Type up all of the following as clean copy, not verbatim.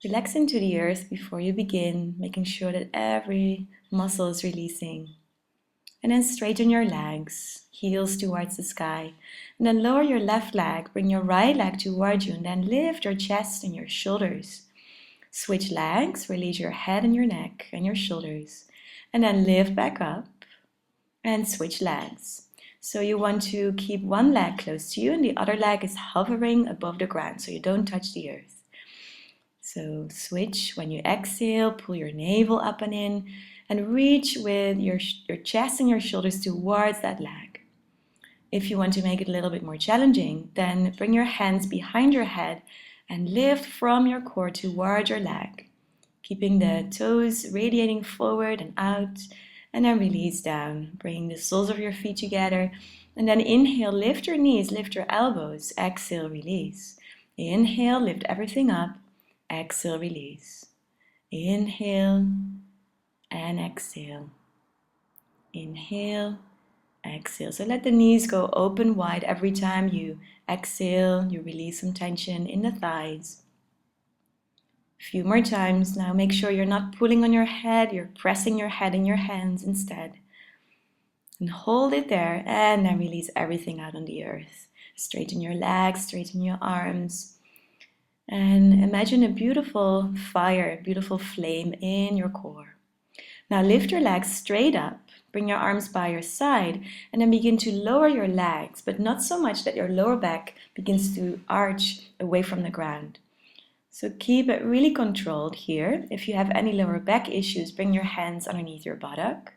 Relax into the earth before you begin, making sure that every muscle is releasing. And then straighten your legs, heels towards the sky. And then lower your left leg, bring your right leg towards you, and then lift your chest and your shoulders. Switch legs, release your head and your neck and your shoulders. And then lift back up and switch legs. So you want to keep one leg close to you and the other leg is hovering above the ground so you don't touch the earth. So switch when you exhale, pull your navel up and in, and reach with your chest and your shoulders towards that leg. If you want to make it a little bit more challenging, then bring your hands behind your head and lift from your core towards your leg, keeping the toes radiating forward and out, and then release down. Bring the soles of your feet together, and then inhale, lift your knees, lift your elbows, exhale, release. Inhale, lift everything up, exhale, release. Inhale and exhale. Inhale, exhale. So let the knees go open wide every time you exhale. You release some tension in the thighs. A few more times. Now make sure you're not pulling on your head. You're pressing your head in your hands instead. And hold it there and then release everything out on the earth. Straighten your legs, straighten your arms. And imagine a beautiful fire, a beautiful flame in your core. Now lift your legs straight up, bring your arms by your side, and then begin to lower your legs, but not so much that your lower back begins to arch away from the ground. So keep it really controlled here. If you have any lower back issues, bring your hands underneath your buttock.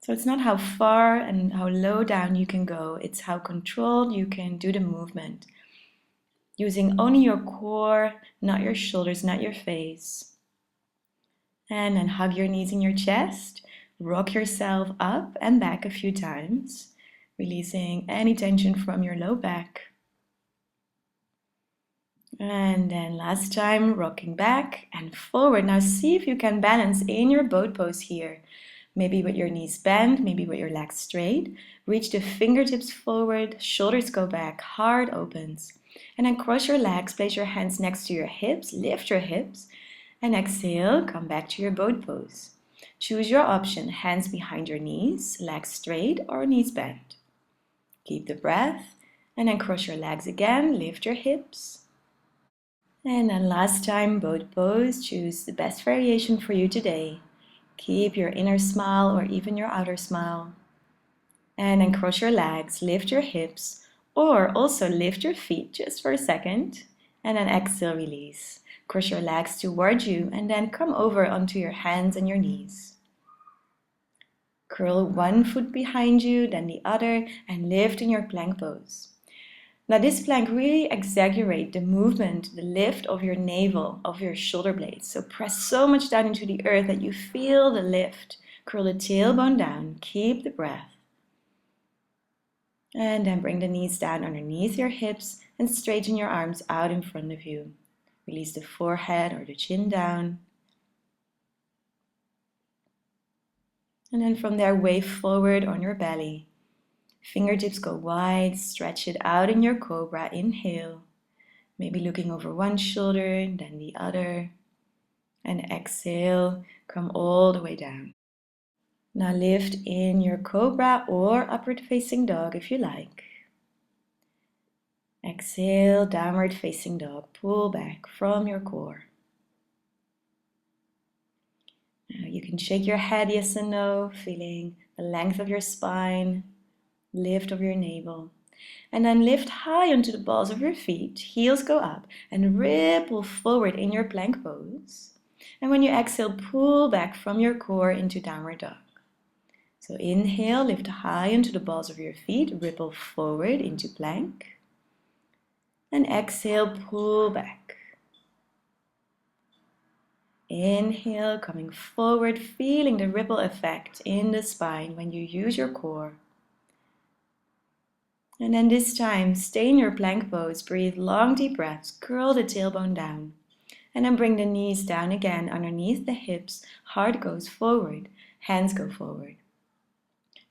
So it's not how far and how low down you can go, it's how controlled you can do the movement. Using only your core, not your shoulders, not your face. And then hug your knees in your chest. Rock yourself up and back a few times, releasing any tension from your low back. And then last time, rocking back and forward. Now see if you can balance in your boat pose here. Maybe with your knees bent, maybe with your legs straight. Reach the fingertips forward, shoulders go back, heart opens. And then cross your legs, place your hands next to your hips, lift your hips, and exhale, come back to your boat pose. Choose your option, hands behind your knees, legs straight or knees bent. Keep the breath, and then cross your legs again, lift your hips. And then last time, boat pose, choose the best variation for you today. Keep your inner smile or even your outer smile. And then cross your legs, lift your hips, or also lift your feet just for a second, and then exhale, release. Cross your legs towards you, and then come over onto your hands and your knees. Curl one foot behind you, then the other, and lift in your plank pose. Now this plank really exaggerates the movement, the lift of your navel, of your shoulder blades. So press so much down into the earth that you feel the lift. Curl the tailbone down, keep the breath. And then bring the knees down underneath your hips and straighten your arms out in front of you. Release the forehead or the chin down. And then from there, wave forward on your belly. Fingertips go wide, stretch it out in your cobra. Inhale. Maybe looking over one shoulder, then the other. And exhale, come all the way down. Now lift in your cobra or upward facing dog if you like. Exhale, downward facing dog. Pull back from your core. Now you can shake your head yes and no, feeling the length of your spine, lift of your navel. And then lift high onto the balls of your feet, heels go up, and ripple forward in your plank pose. And when you exhale, pull back from your core into downward dog. So inhale, lift high into the balls of your feet, ripple forward into plank. And exhale, pull back. Inhale, coming forward, feeling the ripple effect in the spine when you use your core. And then this time, stay in your plank pose, breathe long deep breaths, curl the tailbone down. And then bring the knees down again underneath the hips, heart goes forward, hands go forward.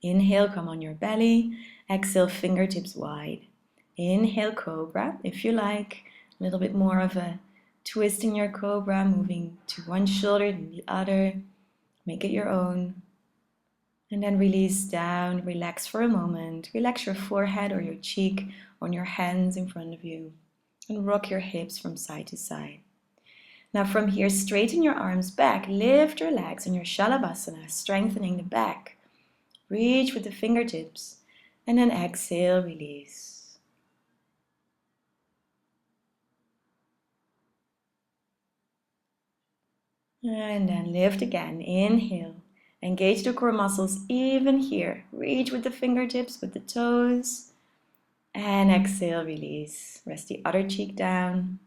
Inhale, come on your belly. Exhale, fingertips wide. Inhale, cobra. If you like, a little bit more of a Twisting your cobra, moving to one shoulder and the other. Make it your own. And then release down, relax for a moment. Relax your forehead or your cheek on your hands in front of you. And rock your hips from side to side. Now from here, straighten your arms back. Lift your legs in your Shalabhasana, strengthening the back. Reach with the fingertips. And then exhale, release. And then lift again. Inhale. Engage the core muscles even here. Reach with the fingertips, with the toes. And exhale, release. Rest the other cheek down.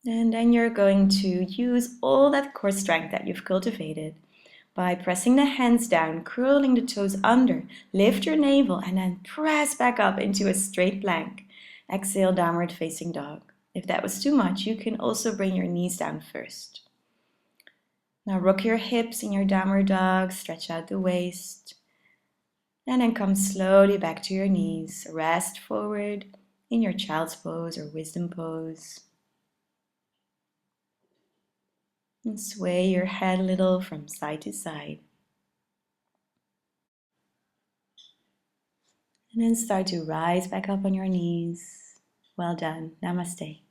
And then you're going to use all that core strength that you've cultivated by pressing the hands down, curling the toes under, lift your navel, and then press back up into a straight plank. Exhale, downward facing dog. If that was too much, you can also bring your knees down first. Now rock your hips in your downward dog, stretch out the waist, and then come slowly back to your knees. Rest forward in your child's pose or wisdom pose. And sway your head a little from side to side. And then start to rise back up on your knees. Well done. Namaste.